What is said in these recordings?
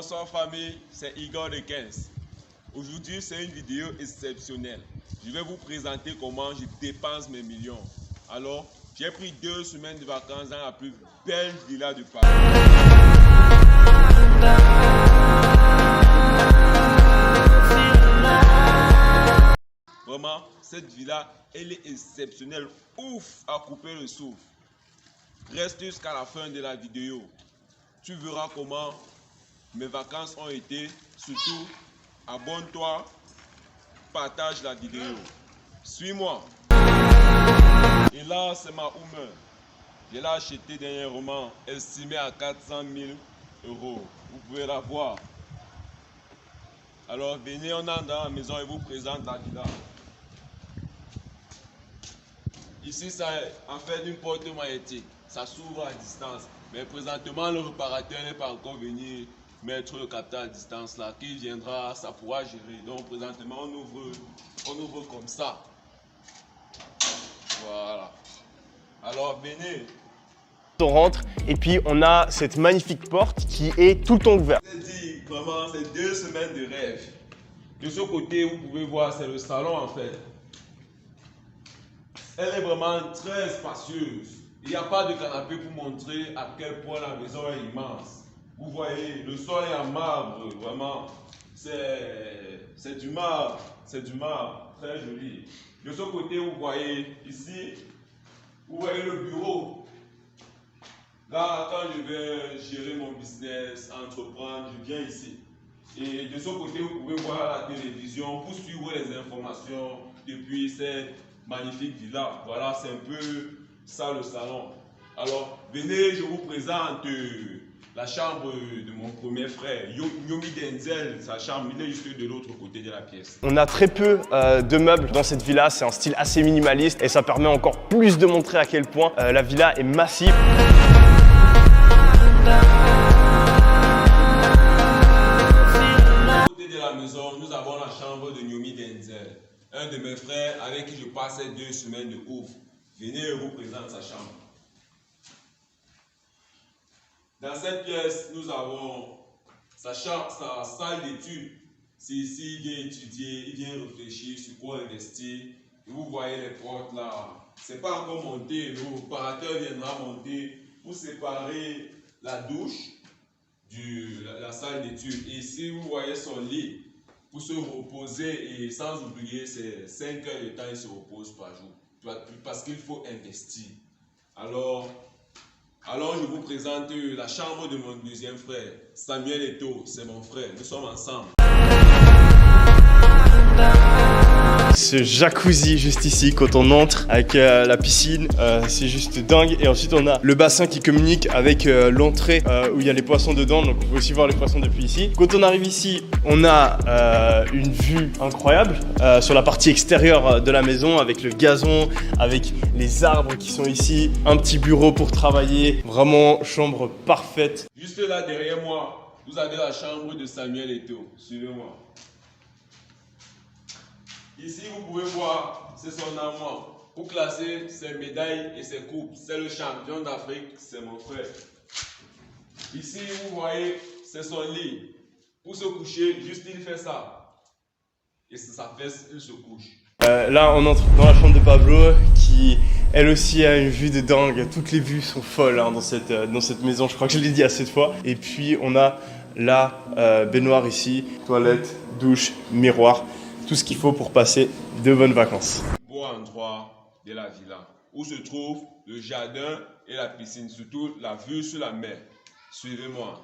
Bonsoir famille, c'est Igor de 15. Aujourd'hui c'est une vidéo exceptionnelle. Je vais vous présenter comment je dépense mes millions. Alors, j'ai pris 2 semaines de vacances dans la plus belle villa de Paris. Vraiment, cette villa, elle est exceptionnelle. Ouf, à couper le souffle. Reste jusqu'à la fin de la vidéo. Tu verras comment mes vacances ont été. Surtout, abonne-toi, partage la vidéo. Suis-moi. Et là, c'est ma Hummer. Je l'ai acheté dernièrement, estimé à 400 000 euros. Vous pouvez la voir. Alors, venez, on entre dans la maison et vous présente la villa. Ici, c'est en fait une porte magnétique. Ça s'ouvre à distance. Mais présentement, le réparateur n'est pas encore venu mettre le capteur à distance là. Qui viendra, ça pourra gérer. Donc, présentement, on ouvre comme ça. Voilà. Alors, venez. On rentre et puis on a cette magnifique porte qui est tout le temps ouverte. Je dis, vraiment, c'est 2 semaines de rêve. De ce côté, vous pouvez voir, c'est le salon en fait. Elle est vraiment très spacieuse. Il n'y a pas de canapé pour montrer à quel point la maison est immense. Vous voyez, le sol est en marbre, vraiment. C'est du marbre, très joli. De ce côté, vous voyez ici, vous voyez le bureau. Là, quand je vais gérer mon business, entreprendre, je viens ici. Et de ce côté, vous pouvez voir la télévision pour suivre les informations depuis cette magnifique villa. Voilà, c'est un peu ça le salon. Alors, venez, je vous présente la chambre de mon premier frère, Yomi Denzel. Sa chambre, il est juste de l'autre côté de la pièce. On a très peu de meubles dans cette villa, c'est un style assez minimaliste et ça permet encore plus de montrer à quel point la villa est massive. Nous avons la chambre de Yomi Denzel, un de mes frères avec qui je passais 2 semaines de ouf. Venez, je vous présente sa chambre. Dans cette pièce, nous avons sa salle d'études. C'est ici, il vient étudier, il vient réfléchir sur quoi investir. Et vous voyez les portes là. C'est pas encore monté, le réparateur viendra monter pour séparer la douche de la salle d'études. Et ici, vous voyez son lit pour se reposer et sans oublier, c'est 5 heures de temps il se repose par jour. Parce qu'il faut investir. Alors, je vous présente la chambre de mon deuxième frère, Samuel Eto'o, c'est mon frère, nous sommes ensemble. Ce jacuzzi juste ici, quand on entre avec la piscine, c'est juste dingue. Et ensuite on a le bassin qui communique avec l'entrée où il y a les poissons dedans, donc on peut aussi voir les poissons depuis ici. Quand on arrive ici, on a une vue incroyable sur la partie extérieure de la maison avec le gazon, avec les arbres qui sont ici, un petit bureau pour travailler, vraiment chambre parfaite. Juste là derrière moi, vous avez la chambre de Samuel Eto'o, suivez-moi. Ici, vous pouvez voir, c'est son armoire. Pour classer ses médailles et ses coupes. C'est le champion d'Afrique, c'est mon frère. Ici, vous voyez, c'est son lit. Pour se coucher, juste il fait ça. Et c'est sa fesse, il se couche. Là, on entre dans la chambre de Pablo qui, elle aussi, a une vue de dingue. Toutes les vues sont folles hein, dans cette maison. Je crois que je l'ai dit assez de fois. Et puis, on a la baignoire ici, toilette, douche, miroir. Tout ce qu'il faut pour passer de bonnes vacances. Beau endroit de la villa où se trouve le jardin et la piscine, surtout la vue sur la mer. Suivez-moi.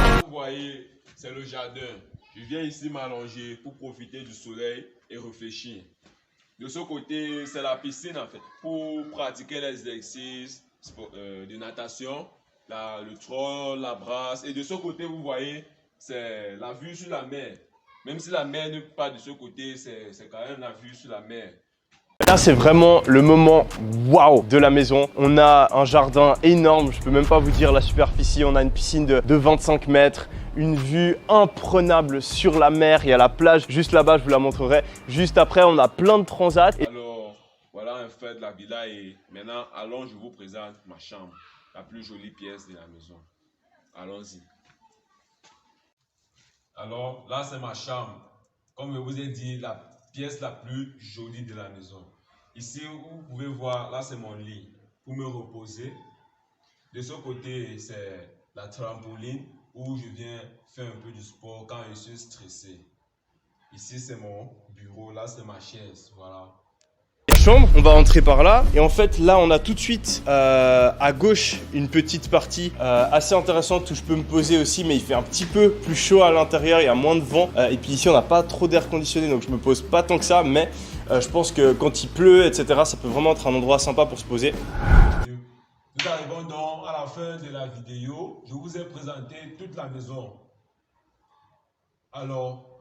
Vous voyez, c'est le jardin. Je viens ici m'allonger pour profiter du soleil et réfléchir. De ce côté, c'est la piscine en fait, pour pratiquer les exercices de natation. Le troll, la brasse. Et de ce côté, vous voyez, c'est la vue sur la mer. Même si la mer n'est pas de ce côté, c'est quand même la vue sur la mer. Là, c'est vraiment le moment waouh de la maison. On a un jardin énorme, je peux même pas vous dire la superficie. On a une piscine de 25 mètres, une vue imprenable sur la mer. Il y a la plage juste là-bas, je vous la montrerai. Juste après, on a plein de transats. Alors, voilà un fait de la villa et maintenant, allons, je vous présente ma chambre. la plus jolie pièce de la maison. Allons-y. Alors, là, c'est ma chambre. Comme je vous ai dit, la pièce la plus jolie de la maison. Ici, vous pouvez voir, là, c'est mon lit pour me reposer. De ce côté, c'est la trampoline où je viens faire un peu du sport quand je suis stressé. Ici, c'est mon bureau. Là, c'est ma chaise. Voilà. Chambre, on va entrer par là et en fait là on a tout de suite à gauche une petite partie assez intéressante où je peux me poser aussi, mais il fait un petit peu plus chaud à l'intérieur, il y a moins de vent et puis ici on n'a pas trop d'air conditionné donc je me pose pas tant que ça, mais je pense que quand il pleut etc ça peut vraiment être un endroit sympa pour se poser. Nous arrivons donc à la fin de la vidéo. Je vous ai présenté toute la maison. Alors,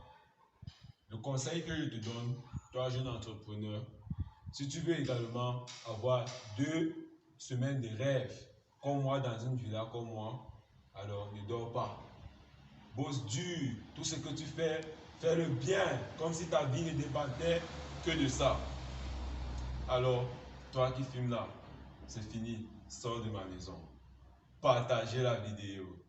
le conseil que je te donne, toi jeune entrepreneur, si tu veux également avoir 2 semaines de rêve, comme moi dans une villa comme moi, alors ne dors pas. Bosse dur, tout ce que tu fais, fais-le bien, comme si ta vie ne dépendait que de ça. Alors, toi qui filmes là, c'est fini, sors de ma maison. Partagez la vidéo.